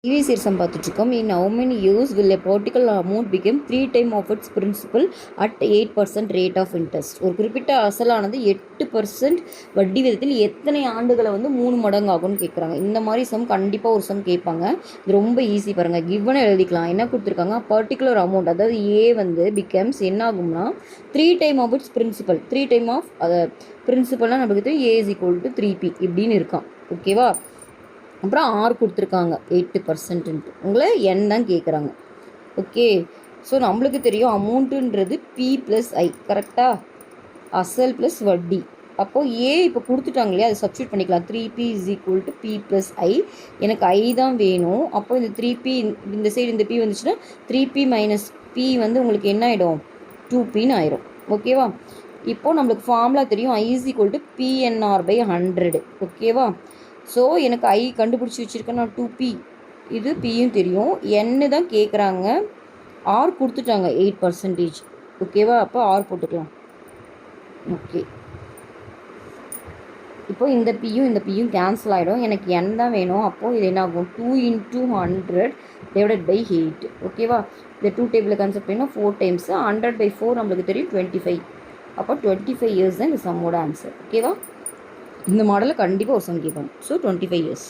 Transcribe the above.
Previous year some பார்த்துட்ருக்கோம். இன் how many years will a particular amount become 3 times of its principal at 8% rate of interest? ஒரு குறிப்பிட்ட அசலானது 8% வட்டி விதத்தில் எத்தனை ஆண்டுகளை வந்து 3 மடங்கு ஆகும்னு கேட்குறாங்க. இந்த மாதிரி சம் கண்டிப்பாக ஒரு சம் கேட்பாங்க. இது ரொம்ப ஈஸி பாருங்கள். கிவனை எழுதிக்கலாம். என்ன கொடுத்துருக்காங்க, பர்டிகுலர் அமௌண்ட், அதாவது ஏ வந்து பிகம்ஸ் என்ன ஆகும்னா 3 time of its principal. 3 time of அதை பிரின்சிபல்னால் நம்மளுக்கு ஏ இஸ் ஈக்குவல் டு 3p இப்படின்னு இருக்கான். ஓகேவா? அப்புறம் ஆர் கொடுத்துருக்காங்க 8%. உங்களை என் தான் கேட்குறாங்க. ஓகே, ஸோ நம்மளுக்கு தெரியும் அமௌண்ட்டுன்றது பி ப்ளஸ் ஐ, கரெக்டாக? அசல் ப்ளஸ் வட்டி. அப்போது ஏ இப்போ கொடுத்துட்டாங்க இல்லையா, அதை சப்ஸ்டியூட் பண்ணிக்கலாம். 3p is equal to P plus I. எனக்கு ஐ தான் வேணும். அப்போ இந்த 3p இந்த சைடு இந்த பி வந்துச்சுன்னா 3p மைனஸ் பி வந்து உங்களுக்கு என்ன ஆகிடும், 2pன்னு ஆயிரும். ஓகேவா? இப்போது நம்மளுக்கு ஃபார்முலா தெரியும், I is equal to PNR by 100. ஓகேவா? ஸோ எனக்கு ஐ கண்டுபிடிச்சி வச்சுருக்கேன் நான் 2p, இது பியும் தெரியும், என்ன தான் கேட்குறாங்க. ஆர் கொடுத்துட்டாங்க 8%. ஓகேவா? அப்போ ஆர் போட்டுக்கலாம். ஓகே, இப்போ இந்த பியும் கேன்சல் ஆகிடும். எனக்கு என் தான் வேணும். அப்போது இது என்ன ஆகும், 2 × 100 டிவைடட் பை 8. ஓகேவா? இந்த 2 டேபிளில் கன்செப்ட் பண்ணால் 4 டைம்ஸ் 100/4 நம்மளுக்கு தெரியும் 25. அப்போ 25 இயர்ஸ் தான் இந்த சம்மோட ஆன்சர். ஓகேவா? இந்த மாடலில் கண்டிப்பாக ஒரு சம் கேட்பாங்க. So 25 years.